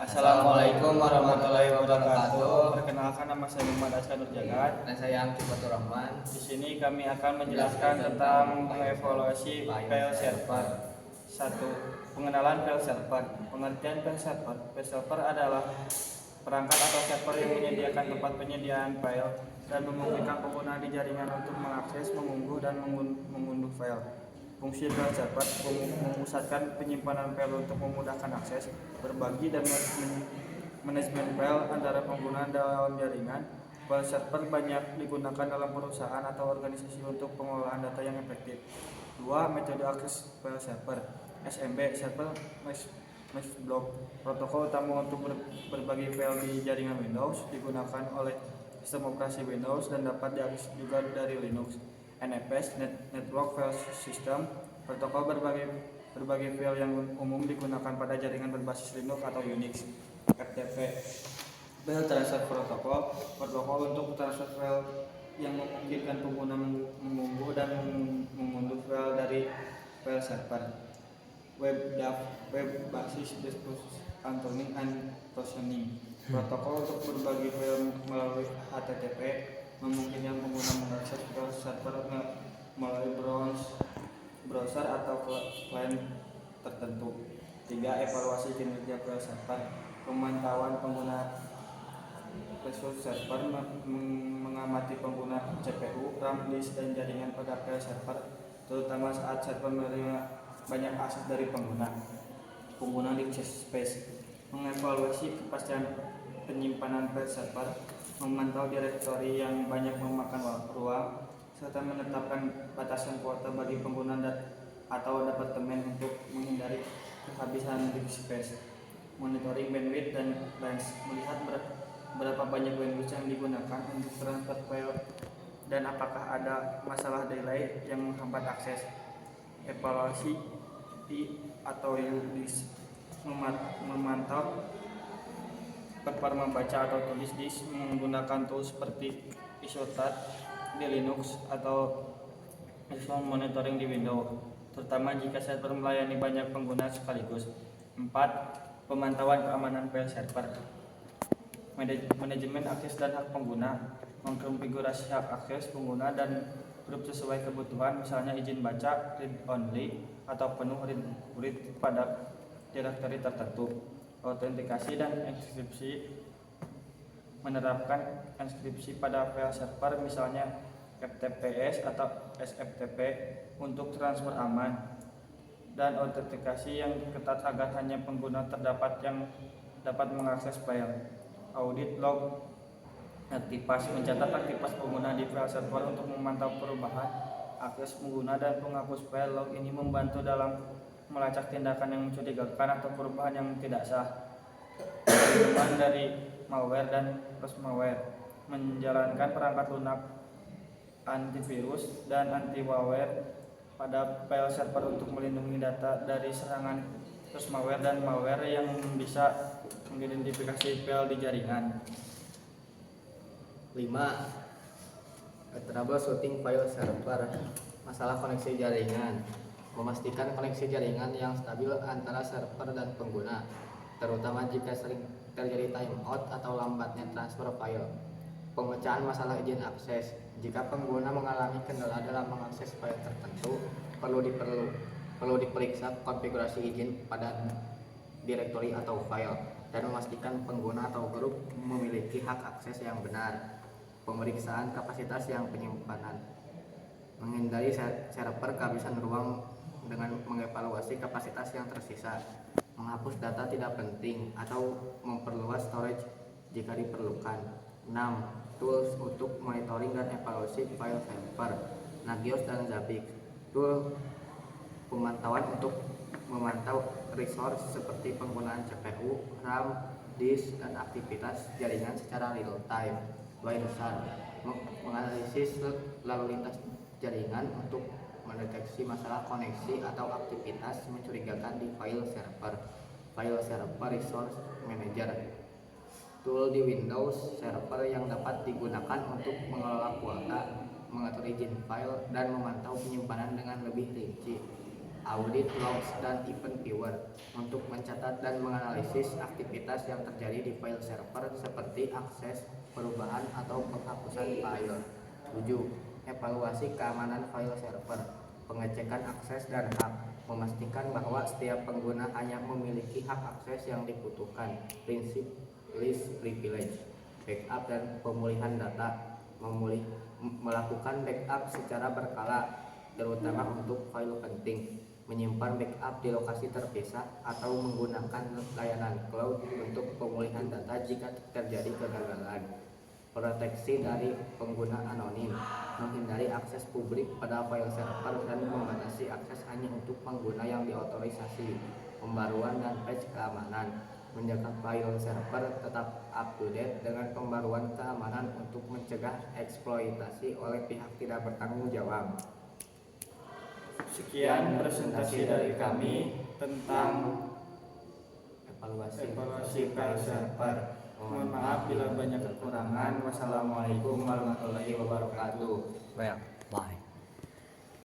Assalamualaikum warahmatullahi wabarakatuh. Perkenalkan, nama saya Muhammad Askar Nurjagat. Dan saya Angki Fatur Rahman. Di sini kami akan menjelaskan tentang mengevaluasi file server. 1. Pengenalan file server. Pengertian file server. File server adalah perangkat atau server yang menyediakan tempat penyediaan file dan memungkinkan pengguna di jaringan untuk mengakses, mengunggah, dan mengunduh file. Fungsi file server memusatkan penyimpanan file untuk memudahkan akses, berbagi, dan manajemen file antara pengguna dalam jaringan. File server banyak digunakan dalam perusahaan atau organisasi untuk pengelolaan data yang efektif. 2. Metode akses file server. SMB Server Mesh Block. Protokol utama untuk berbagi file di jaringan Windows, digunakan oleh sistem operasi Windows dan dapat diakses juga dari Linux. NFS Network File System. Protokol berbagi file yang umum digunakan pada jaringan berbasis Linux atau Unix. FTP File Transfer Protocol. Protokol untuk transfer file yang memungkinkan pengguna mengunggah dan mengunduh file dari file server. WebDAV Web Basis Database Annotating and Provisioning. Protokol untuk berbagi file melalui HTTP memungkinkan pengguna mengakses file server melalui browser atau klien tertentu. 3. Evaluasi kinerja file server. Pemantauan pengguna resource server mengamati pengguna CPU, RAM, disk, dan jaringan pada file server, terutama saat server menerima banyak akses dari pengguna disk space. Mengevaluasi kepastian penyimpanan file server, memantau direktori yang banyak memakan ruang, serta menetapkan batasan kuota bagi pengguna atau departemen untuk menghindari kehabisan disk space. Monitoring bandwidth dan lens, melihat berapa banyak bandwidth yang digunakan untuk transfer file dan apakah ada masalah delay yang menghambat akses. Evaluasi atau disk, memantau performa baca atau tulis disk menggunakan tools seperti ISOTAT di Linux atau Visual Monitoring di Windows, terutama jika server melayani banyak pengguna sekaligus. 4. Pemantauan keamanan file server. Manajemen akses dan hak pengguna, mengkonfigurasi hak akses pengguna dan grup sesuai kebutuhan, misalnya izin baca read only atau penuh read pada direktori tertentu. Autentikasi dan enkripsi, menerapkan enkripsi pada file server, misalnya FTPS atau SFTP untuk transfer aman, dan autentikasi yang ketat agar hanya pengguna terdapat yang dapat mengakses file. Audit log aktivitas, mencatat aktivitas pengguna di file server untuk memantau perubahan akses pengguna dan penghapus file. Log ini membantu dalam melacak tindakan yang mencurigakan atau perubahan yang tidak sah. Perlindungan dari malware dan malware, menjalankan perangkat lunak, antivirus, dan anti-malware pada file server untuk melindungi data dari serangan malware dan malware yang bisa mengidentifikasi file di jaringan. 5. Troubleshooting file server. Masalah koneksi jaringan. Memastikan koneksi jaringan yang stabil antara server dan pengguna, terutama jika sering terjadi timeout atau lambatnya transfer file. Pemecahan masalah izin akses. Jika pengguna mengalami kendala dalam mengakses file tertentu, perlu diperiksa konfigurasi izin pada direktori atau file dan memastikan pengguna atau grup memiliki hak akses yang benar. Pemeriksaan kapasitas yang penyimpanan. Menghindari server kehabisan ruang dengan mengevaluasi kapasitas yang tersisa. Menghapus data tidak penting atau memperluas storage jika diperlukan. 6. Tools untuk monitoring dan evaluasi file server. Nagios dan Zabbix. Tool pemantauan untuk memantau resource seperti penggunaan CPU, RAM, disk, dan aktivitas jaringan secara real time. Wireshark, menganalisis lalu lintas jaringan untuk mendeteksi masalah koneksi atau aktivitas mencurigakan di file server. File server resource manager, tool di Windows server yang dapat digunakan untuk mengelola kuota, mengatur izin file, dan memantau penyimpanan dengan lebih rinci. audit logs, dan event viewer untuk mencatat dan menganalisis aktivitas yang terjadi di file server seperti akses, perubahan, atau penghapusan file. 7. Evaluasi keamanan file server, pengecekan akses dan hak, memastikan bahwa setiap pengguna hanya memiliki hak akses yang dibutuhkan, prinsip least privilege, backup dan pemulihan data, melakukan backup secara berkala, terutama untuk file penting, menyimpan backup di lokasi terpisah, atau menggunakan layanan cloud untuk pemulihan data jika terjadi kegagalan. Proteksi dari pengguna anonim, menghindari akses publik pada file server dan membatasi akses hanya untuk pengguna yang diotorisasi. Pembaruan dan patch keamanan, menjaga file server tetap up to date dengan pembaruan keamanan untuk mencegah eksploitasi oleh pihak tidak bertanggung jawab. Sekian presentasi dari kami tentang Evaluasi file server. Mohon maaf bila banyak kekurangan. Wassalamualaikum warahmatullahi wabarakatuh. Well, bye.